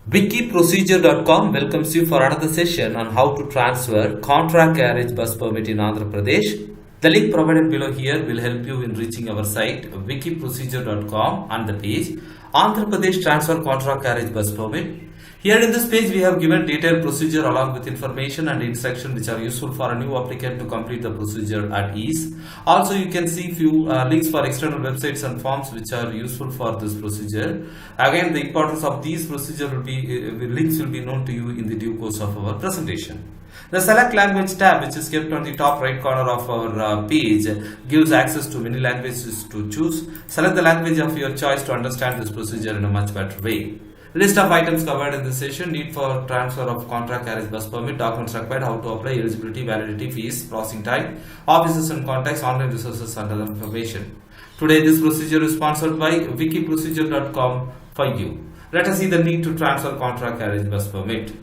Wikiprocedure.com welcomes you for another session on how to transfer contract carriage bus permit in Andhra Pradesh. The link provided below here will help you in reaching our site wikiprocedure.com and the page Andhra Pradesh transfer contract carriage bus permit. Here in this page we have given detailed procedure along with information and instruction which are useful for a new applicant to complete the procedure at ease. Also you can see few links for external websites and forms which are useful for this procedure. Again, the importance of these procedure will be links will be known to you in the due course of our presentation. The select language tab, which is kept on the top right corner of our page, gives access to many languages to choose. Select the language of your choice to understand this procedure in a much better way. List of items covered in this session: need for transfer of contract carriage bus permit, documents required, how to apply, eligibility, validity, fees, processing time, offices and contacts, online resources and other information. Today this procedure is sponsored by wikiprocedure.com for you. Let us see the need to transfer contract carriage bus permit.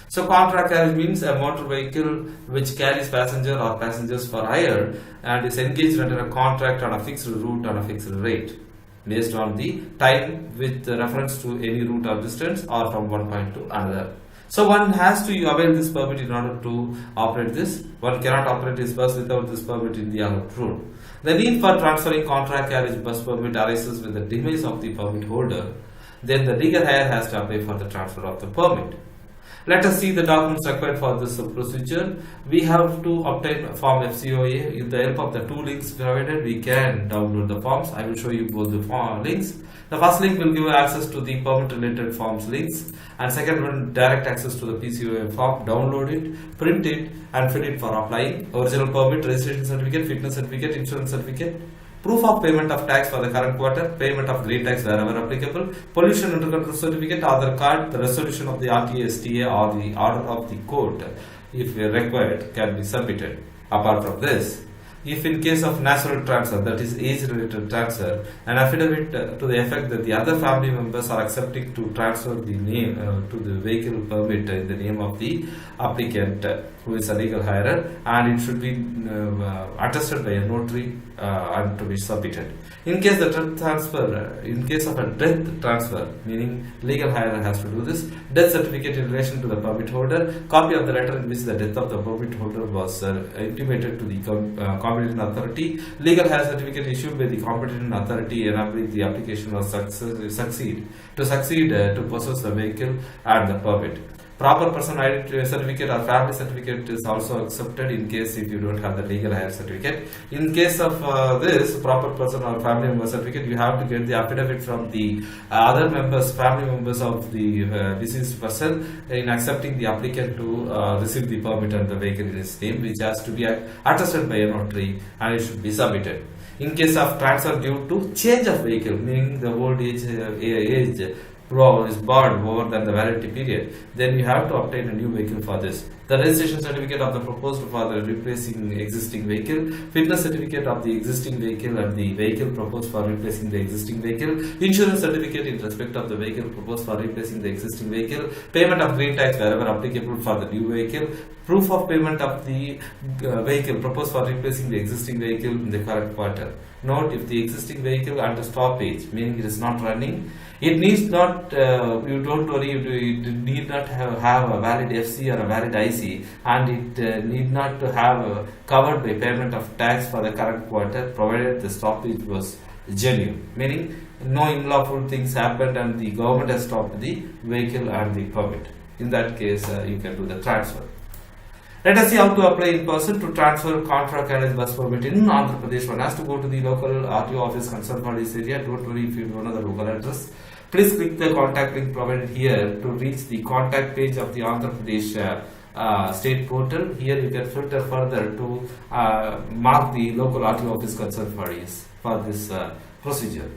So contract carriage means a motor vehicle which carries passenger or passengers for hire and is engaged under a contract on a fixed route on a fixed rate, based on the time with reference to any route or distance or from one point to another. So one has to avail this permit in order to operate this. One cannot operate this bus without this permit in the allowed route. The need for transferring contract carriage bus permit arises with the demise of the permit holder. Then the legal heir has to apply for the transfer of the permit. Let us see the documents required for this procedure. We have to obtain form FCOA. With the help of the two links provided, we can download the forms. I will show you both the links. The first link will give access to the permit related forms links, and second one direct access to the PCOA form. Download it, print it and fill it for applying. Original permit, registration certificate, fitness certificate, insurance certificate, proof of payment of tax for the current quarter, payment of green tax wherever applicable, pollution under control certificate, Aadhaar card, the resolution of the RTA, STA or the order of the court, if required, can be submitted. Apart from this, if in case of natural transfer, that is age related transfer, an affidavit to the effect that the other family members are accepting to transfer the name to the vehicle permit in the name of the applicant who is a legal hirer, and it should be attested by a notary and to be submitted. In case the transfer, in case of a death transfer, meaning legal hirer has to do this, death certificate in relation to the permit holder, copy of the letter in which the death of the permit holder was intimated to the competent authority, legal hire certificate issued by the competent authority enabling the application was succeed to possess the vehicle and the permit. Proper person identity certificate or family certificate is also accepted in case if you don't have the legal hire certificate. In case of this proper person or family member certificate, you have to get the affidavit from the other members, family members of the deceased person in accepting the applicant to receive the permit and the vehicle in his name, which has to be attested by a notary and it should be submitted. In case of transfer due to change of vehicle, meaning the old age is barred more than the validity period, then you have to obtain a new vehicle for this. The registration certificate of the proposed for the replacing existing vehicle, fitness certificate of the existing vehicle and the vehicle proposed for replacing the existing vehicle, insurance certificate in respect of the vehicle proposed for replacing the existing vehicle, payment of green tax wherever applicable for the new vehicle, proof of payment of the vehicle proposed for replacing the existing vehicle in the current quarter. Note, if the existing vehicle under stoppage, meaning it is not running, it needs not, you don't worry, it need not have a valid FC or a valid IC, and it need not to have covered by payment of tax for the current quarter, provided the stoppage was genuine, meaning no unlawful things happened and the government has stopped the vehicle and the permit. In that case, you can do the transfer. Let us see how to apply in person to transfer contract carriage bus permit in Andhra Pradesh. One has to go to the local RTO office concerned for this area. Don't worry if you don't know the local address. Please click the contact link provided here to reach the contact page of the Andhra Pradesh state portal. Here you can filter further to mark the local RTO office concerned for this procedure.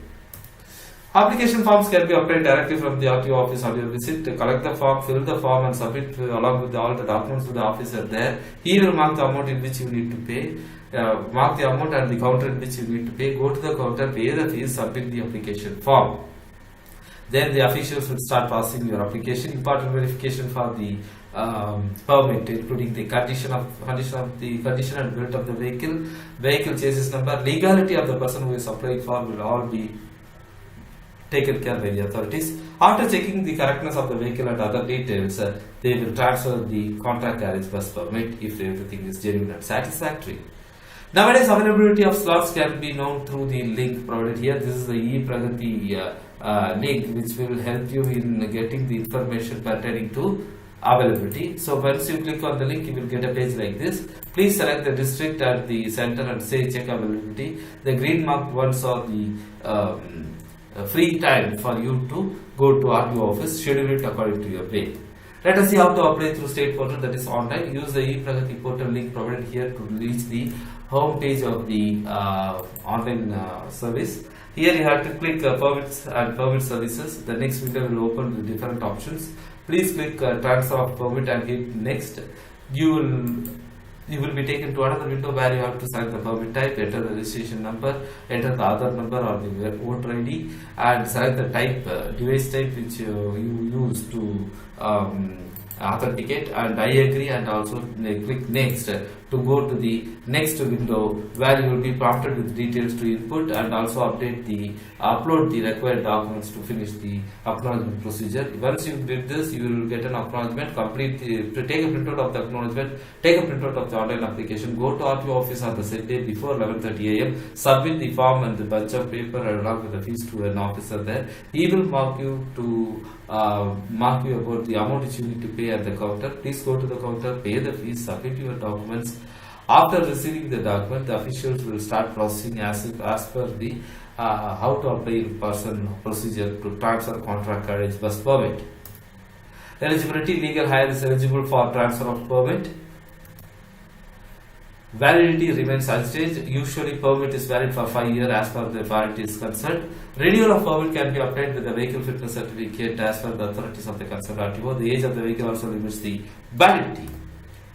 Application forms can be obtained directly from the RTO office on your visit. Collect the form, fill the form and submit along with all the documents to the officer there. He will mark the amount in which you need to pay, mark the amount and the counter in which you need to pay. Go to the counter, pay the fees, submit the application form. Then the officials will start processing your application. Important verification for the permit, including the condition and build of the vehicle chassis number, legality of the person who is applying for will all be taken care by the authorities. After checking the correctness of the vehicle and other details, they will transfer the contract carriage bus permit if everything is genuine and satisfactory. Nowadays, availability of slots can be known through the link provided here. This is the e-Pragati link, which will help you in getting the information pertaining to availability. So once you click on the link, you will get a page like this. Please select the district at the center and say check availability. The green marked ones are the free time for you to go to RTO office. Schedule it according to your way. Let us see how to apply through state portal, that is online. Use the e-Pragati portal link provided here to reach the home page of the online service. Here you have to click permits and permit services. The next window will open with different options. Please click transfer of permit and hit next. You will be taken to another window where you have to select the permit type, enter the registration number, enter the Aadhaar number or the voter ID, and select the type, device type which you use to authenticate, and I agree, and also click next to go to the next window where you will be prompted with details to input, and also upload the required documents to finish the acknowledgement procedure. Once you did this, you will get an acknowledgement. Take a printout of the acknowledgement, take a printout of the online application, go to RTO office on the set day before 11:30 am, submit the form and the bunch of paper along with the fees to an officer there. He will mark you about the amount which you need to pay at the counter. Please go to the counter, pay the fees, submit your documents. After receiving the document, the officials will start processing as per the how to apply in person procedure to transfer contract carriage bus permit. Eligibility: legal hire is eligible for transfer of permit. Validity remains unchanged. Usually permit is valid for 5 years as per the validity is concerned. Renewal of permit can be obtained with the vehicle fitness certificate as per the authorities of the concerned RTO. The age of the vehicle also limits the validity.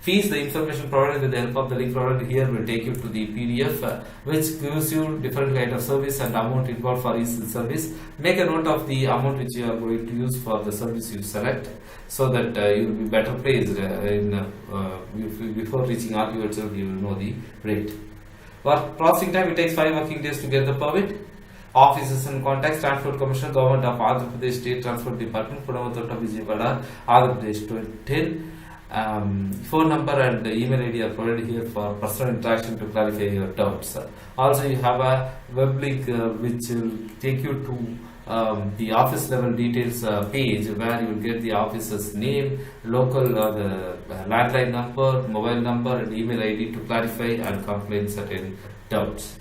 Fees: the information provided with the help of the link provided here will take you to the PDF which gives you different kind of service and amount involved for each service. Make a note of the amount which you are going to use for the service you select, so that you will be better placed before reaching RTO itself. You will know the rate. For processing time, it takes 5 working days to get the permit. Offices and contacts: Transport Commissioner, Government of Andhra Pradesh, State Transport Department, Pudavathota, Vijayawada, Andhra Pradesh 2010. Phone number and email ID are provided here for personal interaction to clarify your doubts. Also, you have a web link which will take you to the office level details page where you will get the officer's name, local the landline number, mobile number, and email ID to clarify and complain certain doubts.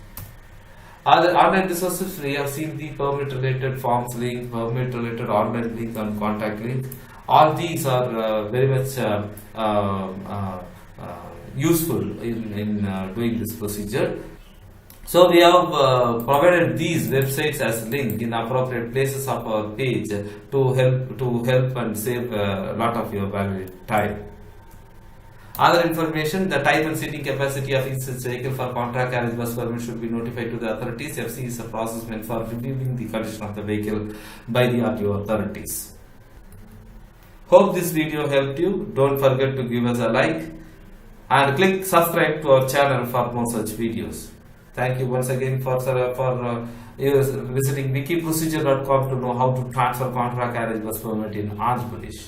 Other online resources: we have seen the permit related forms link, permit related online link, and contact link. All these are very much useful in doing this procedure. So we have provided these websites as link in appropriate places of our page to help and save a lot of your valuable time. Other information: the type and seating capacity of each such vehicle for contract carriage bus permit should be notified to the authorities. FC is a process meant for reviewing the condition of the vehicle by the RTO authorities. Hope this video helped you. Don't forget to give us a like and click subscribe to our channel for more such videos. Thank you once again for visiting wikiprocedure.com to know how to transfer contract carriage bus permit in Andhra Pradesh.